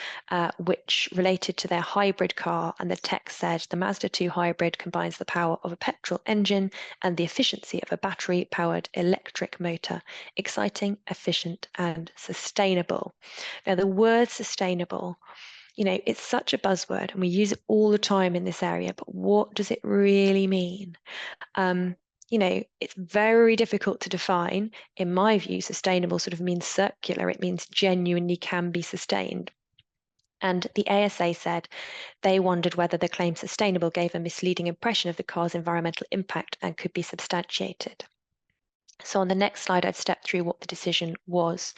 [SPEAKER 3] which related to their hybrid car, and the text said, the Mazda 2 hybrid combines the power of a petrol engine and the efficiency of a battery-powered electric motor. Exciting, efficient, and sustainable. Now, the word sustainable, it's such a buzzword and we use it all the time in this area, but what does it really mean? It's very difficult to define. In my view, sustainable sort of means circular. It means genuinely can be sustained. And the ASA said they wondered whether the claim sustainable gave a misleading impression of the car's environmental impact and could be substantiated. So on the next slide, I've stepped through what the decision was.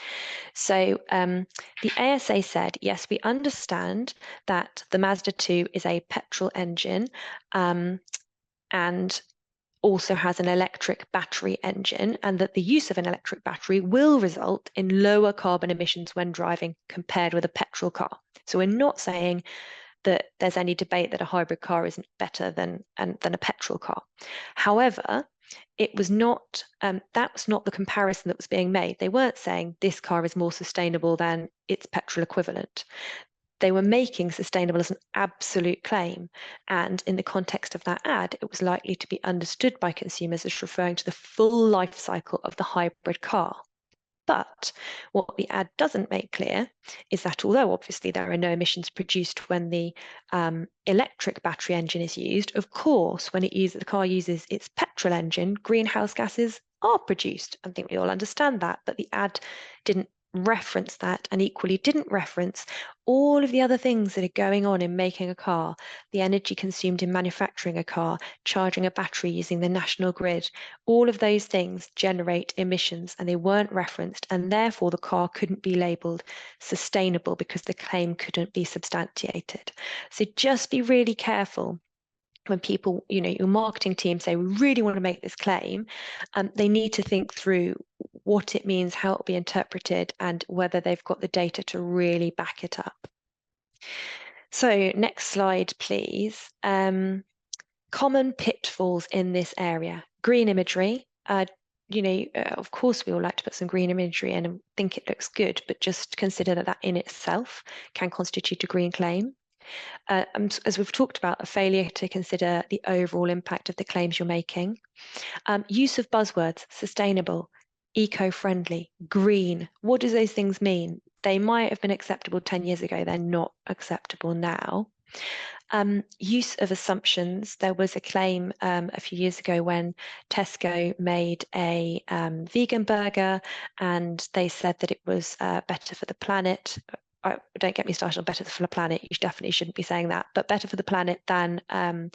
[SPEAKER 3] So the ASA said, yes, we understand that the Mazda 2 is a petrol engine and also has an electric battery engine, and that the use of an electric battery will result in lower carbon emissions when driving compared with a petrol car. So we're not saying that there's any debate that a hybrid car isn't better than a petrol car. However, it was not, that was not the comparison that was being made. They weren't saying this car is more sustainable than its petrol equivalent. They were making sustainable as an absolute claim. And in the context of that ad, it was likely to be understood by consumers as referring to the full life cycle of the hybrid car. But what the ad doesn't make clear is that although obviously there are no emissions produced when the electric battery engine is used, of course, when the car uses its petrol engine, greenhouse gases are produced. I think we all understand that, but the ad didn't reference that, and equally didn't reference all of the other things that are going on in making a car, the energy consumed in manufacturing a car, charging a battery using the national grid. All of those things generate emissions, and they weren't referenced, and therefore the car couldn't be labelled sustainable because the claim couldn't be substantiated. So just be really careful when people, your marketing team say, we really want to make this claim, they need to think through what it means, how it will be interpreted, and whether they've got the data to really back it up. So next slide, please. Common pitfalls in this area. Green imagery. Of course, we all like to put some green imagery in and think it looks good, but just consider that in itself can constitute a green claim. As we've talked about, a failure to consider the overall impact of the claims you're making. Use of buzzwords, sustainable, eco-friendly, green. What do those things mean? They might have been acceptable 10 years ago, they're not acceptable now. Use of assumptions. There was a claim a few years ago when Tesco made a vegan burger, and they said that it was better for the planet. don't get me started on better for the planet. You definitely shouldn't be saying that, but better for the planet than the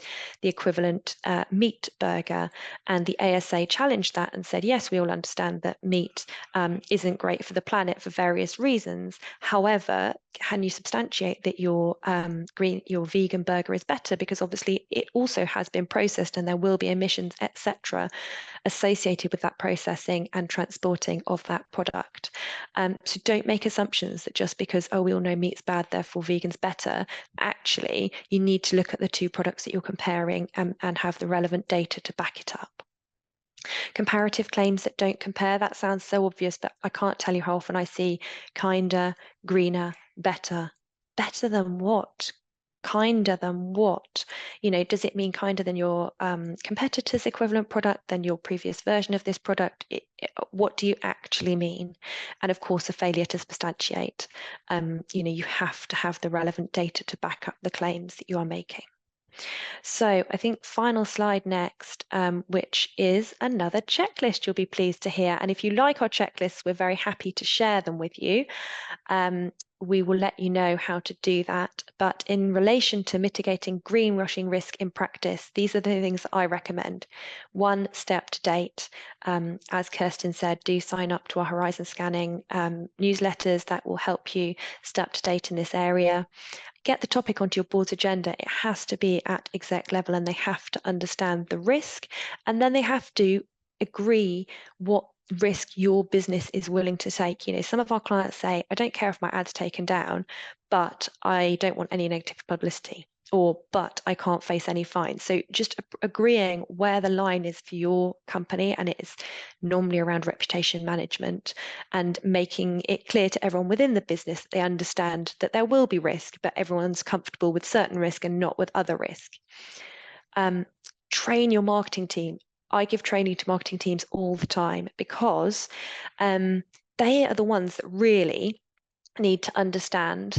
[SPEAKER 3] equivalent meat burger. And the ASA challenged that and said, yes, we all understand that meat isn't great for the planet for various reasons. However, can you substantiate that your vegan burger is better? Because obviously it also has been processed and there will be emissions, etc., associated with that processing and transporting of that product. So don't make assumptions that just because, oh, we all know meat's bad, therefore vegan's better. Actually, you need to look at the two products that you're comparing and have the relevant data to back it up. Comparative claims that don't compare, that sounds so obvious, but I can't tell you how often I see kinder, greener, better. Better than what? Kinder than what? You know, does it mean kinder than your competitor's equivalent product, than your previous version of this product? What do you actually mean? And of course, a failure to substantiate. You know, you have to have the relevant data to back up the claims that you are making. So I think final slide next, which is another checklist you'll be pleased to hear. And if you like our checklists, we're very happy to share them with you. We will let you know how to do that. But in relation to mitigating greenwashing risk in practice, these are the things that I recommend. One, stay up to date. As Kirsten said, do sign up to our Horizon Scanning newsletters that will help you stay up to date in this area. Get the topic onto your board's agenda. It has to be at exec level and they have to understand the risk, and then they have to agree what risk your business is willing to take. You know, some of our clients say, I don't care if my ad's taken down, but I don't want any negative publicity, or but I can't face any fines. So just agreeing where the line is for your company, and it is normally around reputation management, and making it clear to everyone within the business that they understand that there will be risk, but everyone's comfortable with certain risk and not with other risk. Train your marketing team. I give training to marketing teams all the time because they are the ones that really need to understand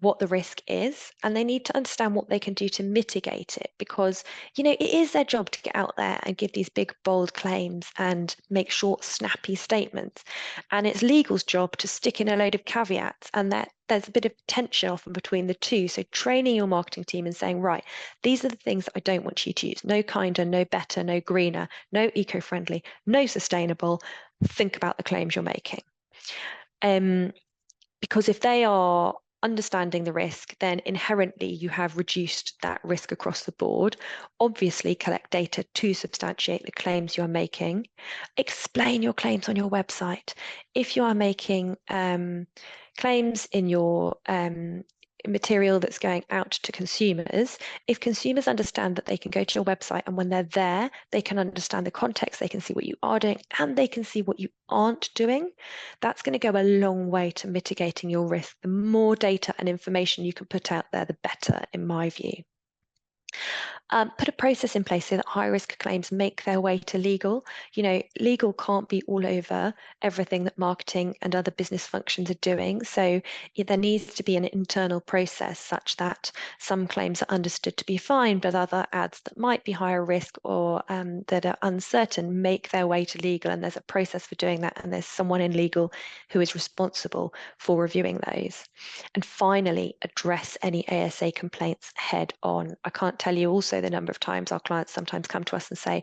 [SPEAKER 3] what the risk is, and they need to understand what they can do to mitigate it, because, you know, it is their job to get out there and give these big, bold claims and make short, snappy statements. And it's legal's job to stick in a load of caveats, and that there's a bit of tension often between the two. So training your marketing team and saying, right, these are the things that I don't want you to use. No kinder, no better, no greener, no eco-friendly, no sustainable. Think about the claims you're making. Because if they are understanding the risk, then inherently you have reduced that risk across the board. Obviously, collect data to substantiate the claims you are making. Explain your claims on your website. If you are making claims in your material that's going out to consumers, if consumers understand that they can go to your website and when they're there, they can understand the context, they can see what you are doing, and they can see what you aren't doing, that's going to go a long way to mitigating your risk. The more data and information you can put out there, the better, in my view. Put a process in place so that high risk claims make their way to legal. You know, legal can't be all over everything that marketing and other business functions are doing. So there needs to be an internal process such that some claims are understood to be fine, but other ads that might be higher risk or that are uncertain make their way to legal. And there's a process for doing that. And there's someone in legal who is responsible for reviewing those. And finally, address any ASA complaints head on. I can't tell you also the number of times our clients sometimes come to us and say,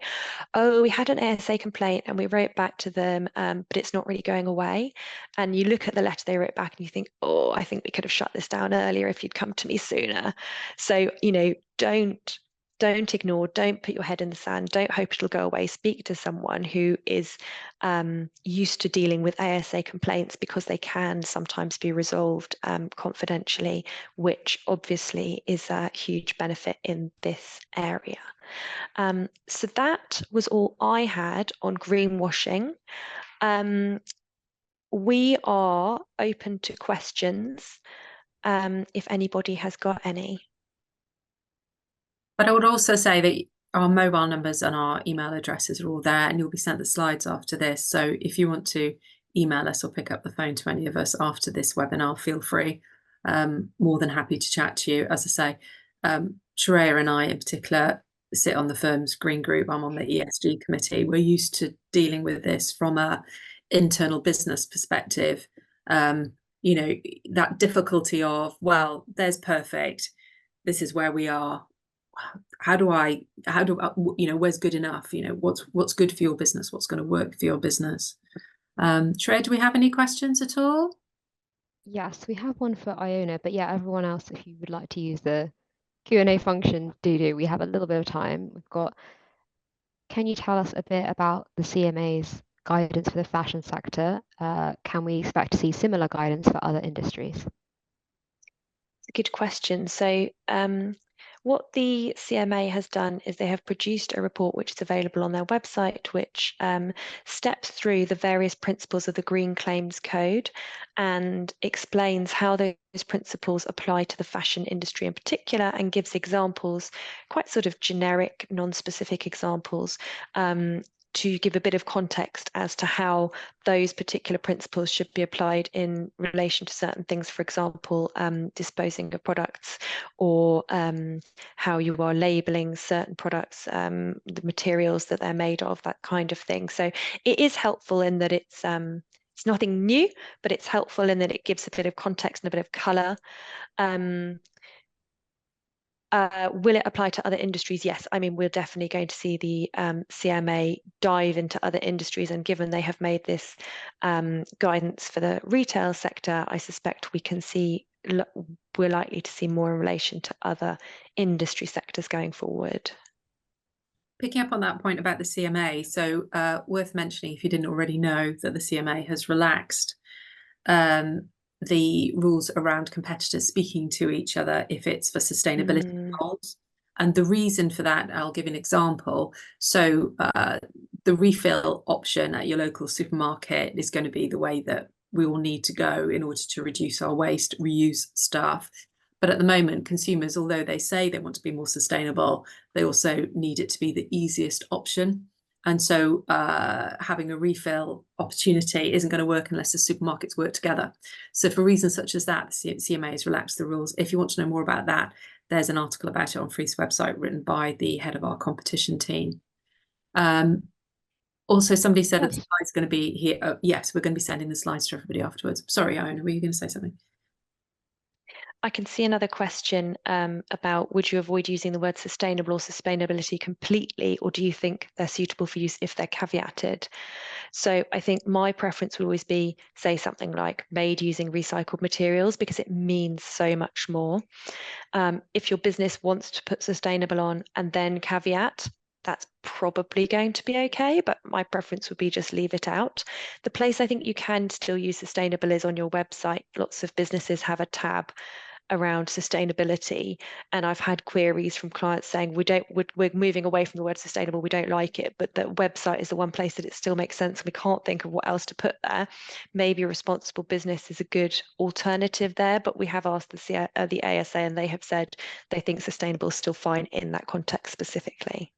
[SPEAKER 3] oh, we had an ASA complaint and we wrote back to them, but it's not really going away. And you look at the letter they wrote back and you think, oh, I think we could have shut this down earlier if you'd come to me sooner. So, you know, don't ignore, don't put your head in the sand, don't hope it'll go away. Speak to someone who is used to dealing with ASA complaints, because they can sometimes be resolved confidentially, which obviously is a huge benefit in this area. So that was all I had on greenwashing. We are open to questions if anybody has got any.
[SPEAKER 2] But I would also say that our mobile numbers and our email addresses are all there, and you'll be sent the slides after this. So if you want to email us or pick up the phone to any of us after this webinar, feel free. More than happy to chat to you. As I say, Shreya and I in particular sit on the firm's green group. I'm on the ESG committee. We're used to dealing with this from a internal business perspective. you know, that difficulty of, well, there's perfect, this is where we are. How do I, you know, where's good enough? You know, what's good for your business? What's going to work for your business? Shreya, do we have any questions at all?
[SPEAKER 1] Yes, we have one for Iona, but yeah, everyone else, if you would like to use the Q&A function, do. We have a little bit of time. We've got, can you tell us a bit about the CMA's guidance for the fashion sector? Can we expect to see similar guidance for other industries?
[SPEAKER 3] Good question. So what the CMA has done is they have produced a report which is available on their website, which steps through the various principles of the Green Claims Code and explains how those principles apply to the fashion industry in particular, and gives examples, quite sort of generic, non-specific examples, to give a bit of context as to how those particular principles should be applied in relation to certain things, for example, disposing of products, or how you are labeling certain products, the materials that they're made of, that kind of thing. So it is helpful in that it's nothing new, but it's helpful in that it gives a bit of context and a bit of colour. Will it apply to other industries? Yes. I mean, we're definitely going to see the CMA dive into other industries, and given they have made this guidance for the retail sector, I suspect we're likely to see more in relation to other industry sectors going forward.
[SPEAKER 2] Picking up on that point about the CMA, so worth mentioning, if you didn't already know, that the CMA has relaxed the rules around competitors speaking to each other if it's for sustainability goals. And the reason for that, I'll give an example. So the refill option at your local supermarket is going to be the way that we will need to go in order to reduce our waste, reuse stuff. But at the moment, consumers, although they say they want to be more sustainable, they also need it to be the easiest option. And so having a refill opportunity isn't going to work unless the supermarkets work together. So for reasons such as that, the CMA has relaxed the rules. If you want to know more about that, there's an article about it on Frith's website written by the head of our competition team. Also, somebody said that the slide's going to be here. Yes, we're going to be sending the slides to everybody afterwards. Sorry, Iona, were you going to say something?
[SPEAKER 3] I can see another question about, would you avoid using the word sustainable or sustainability completely, or do you think they're suitable for use if they're caveated? So I think my preference would always be, say something like made using recycled materials, because it means so much more. If your business wants to put sustainable on and then caveat, that's probably going to be okay, but my preference would be just leave it out. The place I think you can still use sustainable is on your website. Lots of businesses have a tab around sustainability, and I've had queries from clients saying we're moving away from the word sustainable, we don't like it, but the website is the one place that it still makes sense, and we can't think of what else to put there. Maybe a responsible business is a good alternative there, but we have asked the ASA, and they have said they think sustainable is still fine in that context specifically.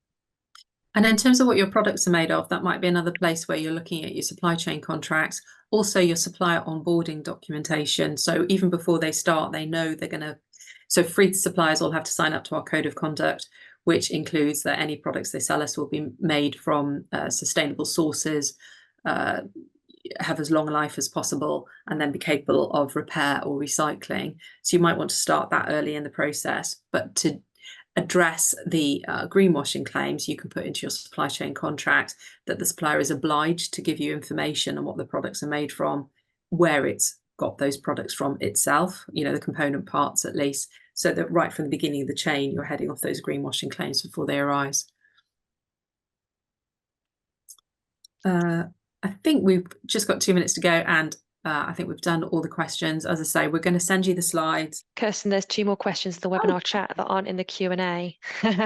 [SPEAKER 2] And in terms of what your products are made of, that might be another place where you're looking at your supply chain contracts, also your supplier onboarding documentation. So even before they start, they know they're going to, so Frith suppliers all have to sign up to our code of conduct, which includes that any products they sell us will be made from sustainable sources, have as long a life as possible, and then be capable of repair or recycling. So you might want to start that early in the process, but to address the greenwashing claims, you can put into your supply chain contract that the supplier is obliged to give you information on what the products are made from, where it's got those products from itself, you know, the component parts at least, so that right from the beginning of the chain, you're heading off those greenwashing claims before they arise. I think we've just got 2 minutes to go, and I think we've done all the questions. As I say, we're going to send you the slides.
[SPEAKER 3] Kirsten, there's 2 more questions in the webinar chat that aren't in the Q&A.
[SPEAKER 2] Sure. Do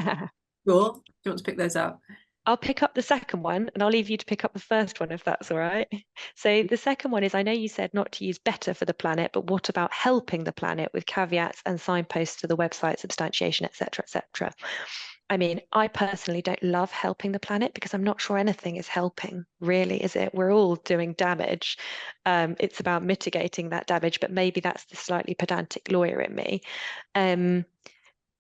[SPEAKER 2] you want to pick those up?
[SPEAKER 3] I'll pick up the second one, and I'll leave you to pick up the first one, if that's all right. So the second one is, I know you said not to use better for the planet, but what about helping the planet with caveats and signposts to the website, substantiation, etc., etc.? I mean, I personally don't love helping the planet, because I'm not sure anything is helping, really, is it? We're all doing damage. It's about mitigating that damage, but maybe that's the slightly pedantic lawyer in me.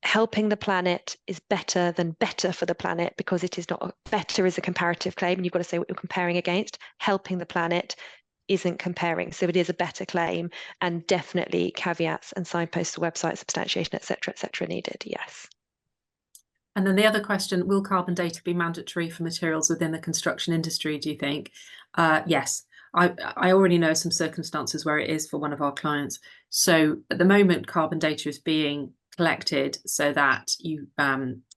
[SPEAKER 3] Helping the planet is better than better for the planet, because it is not better is a comparative claim, and you've got to say what you're comparing against. Helping the planet isn't comparing. So it is a better claim, and definitely caveats and signposts to website substantiation, etc., needed. Yes.
[SPEAKER 2] And then the other question, will carbon data be mandatory for materials within the construction industry, do you think? Yes. I already know some circumstances where it is for one of our clients. So at the moment, carbon data is being collected so that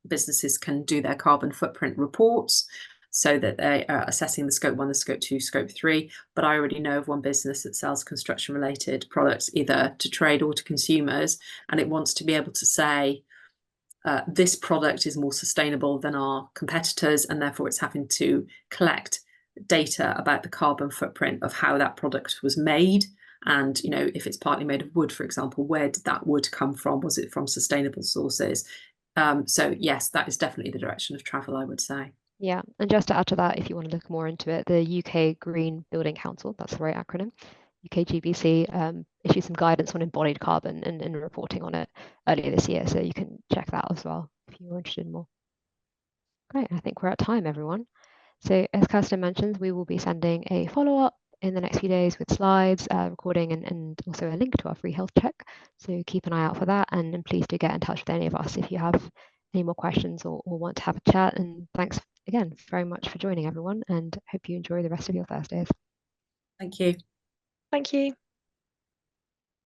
[SPEAKER 2] businesses can do their carbon footprint reports, so that they are assessing the scope 1, the scope 2, scope 3. But I already know of one business that sells construction related products either to trade or to consumers, and it wants to be able to say, this product is more sustainable than our competitors, and therefore it's having to collect data about the carbon footprint of how that product was made. And, you know, if it's partly made of wood, for example, where did that wood come from? Was it from sustainable sources? So yes, that is definitely the direction of travel, I would say.
[SPEAKER 1] Yeah, and just to add to that, if you want to look more into it, the UK Green Building Council, that's the right acronym, UKGBC, issued some guidance on embodied carbon and reporting on it earlier this year. So you can check that as well if you're interested in more. Great, I think we're at time, everyone. So as Kirsten mentioned, we will be sending a follow-up in the next few days with slides, recording, and also a link to our free health check. So keep an eye out for that, and please do get in touch with any of us if you have any more questions or want to have a chat. And thanks again very much for joining, everyone, and hope you enjoy the rest of your Thursdays.
[SPEAKER 2] Thank you.
[SPEAKER 3] Thank you.